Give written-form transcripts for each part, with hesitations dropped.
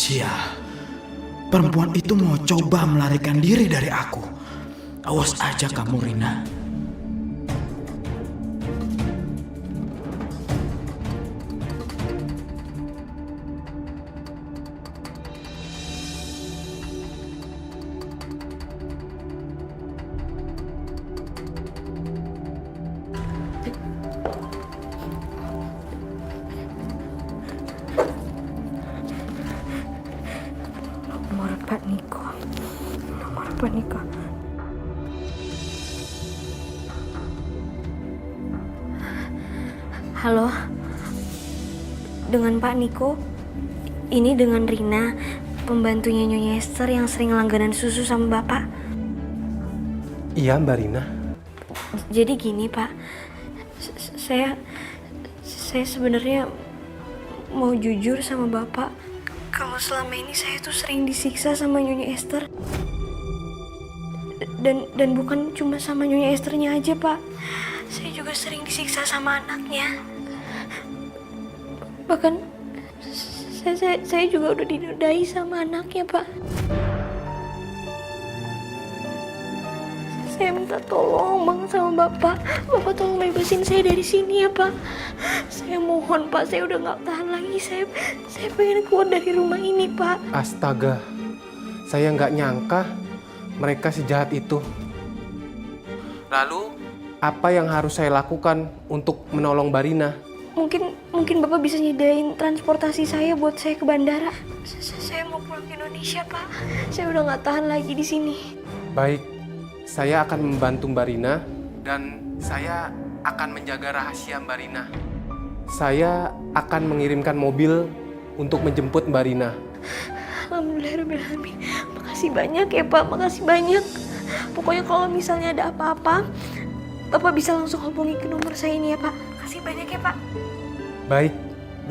Sial, perempuan itu mau coba melarikan diri dari aku. Awas aja kamu, Rina. Nomor Pak Niko. Nomor Pak Niko. Halo. Dengan Pak Niko. Ini dengan Rina, pembantunya Nyonya Esther yang sering langganan susu sama Bapak. Iya, Mbak Rina. Jadi gini, Pak. Saya sebenarnya mau jujur sama Bapak. Kalau selama ini saya tuh sering disiksa sama Nyonya Esther. Dan bukan cuma sama Nyonya Esthernya aja, Pak. Saya juga sering disiksa sama anaknya. Bahkan saya juga udah dinodai sama anaknya, Pak. Saya minta tolong banget sama Bapak. Bapak tolong bebasin saya dari sini ya, Pak. Saya mohon, Pak. Saya udah gak tahan lagi. Saya pengen keluar dari rumah ini, Pak. Astaga, saya nggak nyangka mereka sejahat itu. Lalu, apa yang harus saya lakukan untuk menolong Mbak Rina? Mungkin Bapak bisa nyediain transportasi saya buat saya ke bandara. Saya mau pulang ke Indonesia, Pak. Saya udah gak tahan lagi di sini. Baik, saya akan membantu Mbak Rina dan saya akan menjaga rahasia Mbak Rina. Saya akan mengirimkan mobil untuk menjemput Mbak Rina. Alhamdulillahirrahmanirrahim. Makasih banyak ya, Pak. Makasih banyak. Pokoknya kalau misalnya ada apa-apa, Bapak bisa langsung hubungi ke nomor saya ini ya, Pak. Makasih banyak ya, Pak. Baik,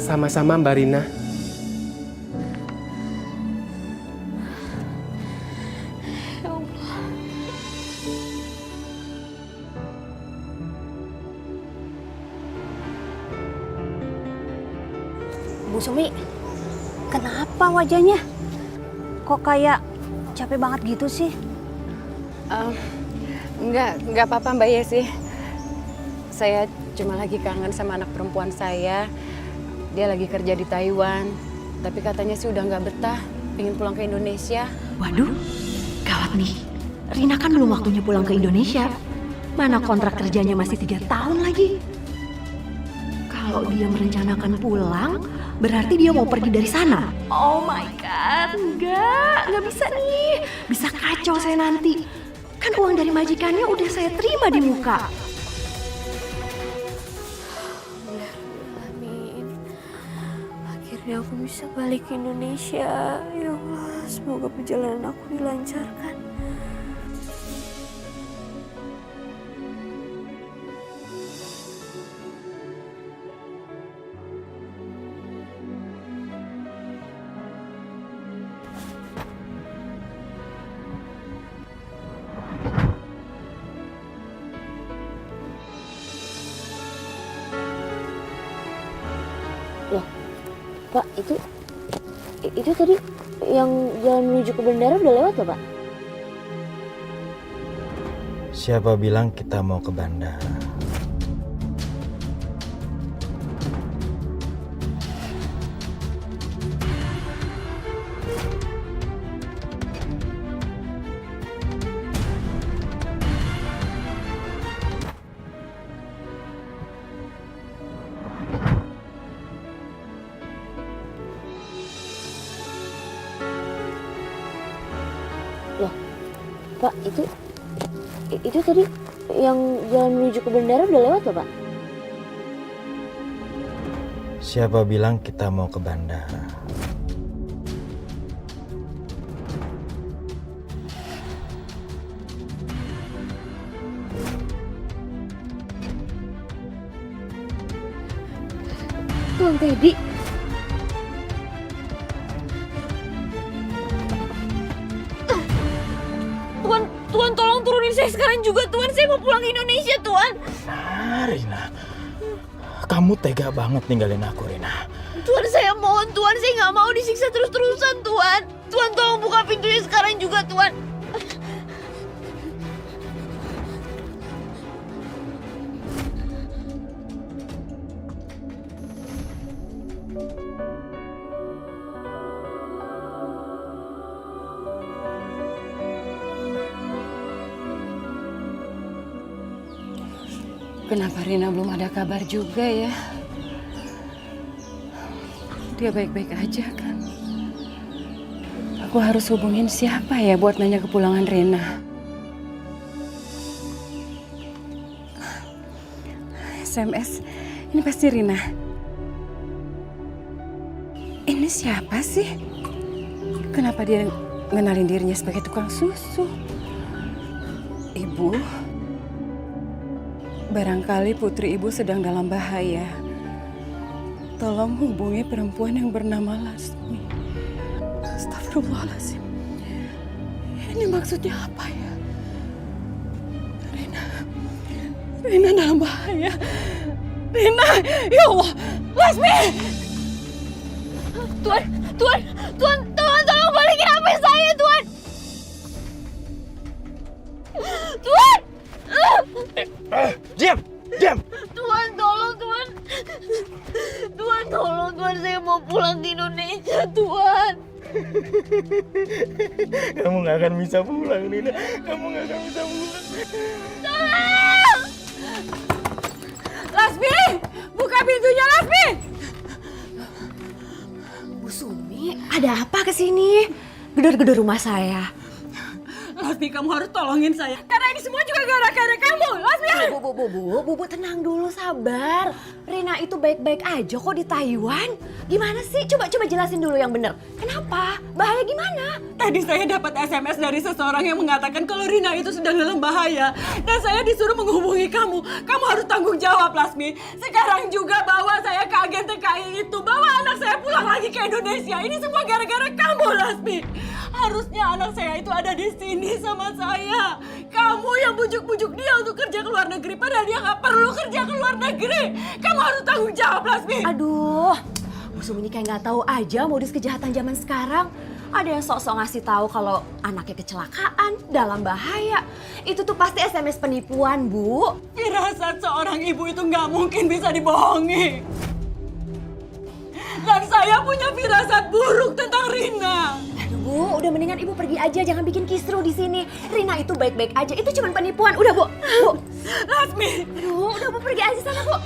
sama-sama Mbak Rina. Ya Allah. Bu Sumi, kenapa wajahnya? Kok kayak capek banget gitu sih? Enggak apa-apa Mbak Yesi. Saya cuma lagi kangen sama anak perempuan saya. Dia lagi kerja di Taiwan. Tapi katanya sih udah nggak betah, pengen pulang ke Indonesia. Waduh, gawat nih. Rina kan belum waktunya pulang ke Indonesia. Mana kontrak kerjanya masih 3 tahun lagi. Kalau dia merencanakan pulang, berarti dia mau pergi dari sana. Oh my God, nggak bisa nih. Bisa kacau saya nanti. Kan uang dari majikannya udah saya terima di muka. Amin. Akhirnya aku bisa balik ke Indonesia. Ya Allah, semoga perjalanan aku dilancarkan. Loh, Pak, itu tadi yang jalan menuju ke bandara udah lewat loh, Pak? Siapa bilang kita mau ke bandara? Loh, Pak, itu tadi yang jalan menuju ke bandara udah lewat loh, Pak? Siapa bilang kita mau ke bandara? Tuan Teddy. Tuan, tolong turunin saya sekarang juga, Tuan. Saya mau pulang ke Indonesia, Tuan. Rina, kamu tega banget ninggalin aku, Rina. Tuan, saya mohon, Tuan. Saya nggak mau disiksa terus-terusan, Tuan. sampai sekarang juga, Tuan. Kenapa Rina belum ada kabar juga ya? Dia baik-baik aja kan? Aku harus hubungin siapa ya buat nanya kepulangan Rina? SMS, ini pasti Rina. Ini siapa sih? Kenapa dia ngenalin dirinya sebagai tukang susu? Ibu? Barangkali putri ibu sedang dalam bahaya. Tolong hubungi perempuan yang bernama Lasmi. Astagfirullahaladzim. Ini maksudnya apa ya? Rina dalam bahaya. Rina, ya Allah, Lasmi! Tuan, tolong balikin HP saya, Tuan. Tuan! Diam! Tuan, tolong, Tuan. Tuan, tolong, Tuan. Saya mau pulang ke Indonesia, Tuan. Kamu gak akan bisa pulang, Rina. Kamu gak akan bisa pulang. Tolong! Lasmi! Buka pintunya, Lasmi! Bu Sumi, ada apa kesini? Gedor-gedor rumah saya. Lasmi, kamu harus tolongin saya. Karena ini semua juga gara-gara kamu, Lasmi! Bu, tenang dulu, sabar. Rina itu baik-baik aja kok di Taiwan. Gimana sih? Coba jelasin dulu yang bener. Kenapa? Bahaya gimana? Tadi saya dapat SMS dari seseorang yang mengatakan kalau Rina itu sedang dalam bahaya. Dan saya disuruh menghubungi kamu. Kamu harus tanggung jawab, Lasmi. Sekarang juga bawa saya ke agen TKI itu. Bawa anak saya pulang lagi ke Indonesia. Ini semua gara-gara kamu, Lasmi. Harusnya anak saya itu ada di sini sama saya. Kamu yang bujuk-bujuk dia untuk kerja ke luar negeri. Padahal dia nggak perlu kerja ke luar negeri. Kamu harus tanggung jawab, Lasmi. Aduh, Bu Sumi ini kayak nggak tahu aja modus kejahatan zaman sekarang. Ada yang sok-sok ngasih tahu kalau anaknya kecelakaan, dalam bahaya. Itu tuh pasti SMS penipuan, Bu. Firasat seorang ibu itu nggak mungkin bisa dibohongi. Dan saya punya firasat buruk tentang Rina. Aduh, Bu, udah mendingan Ibu pergi aja, jangan bikin kisruh di sini. Rina itu baik-baik aja, itu cuma penipuan. Udah, Bu. Lasmi. Aduh, udah Bu pergi aja sana, Bu.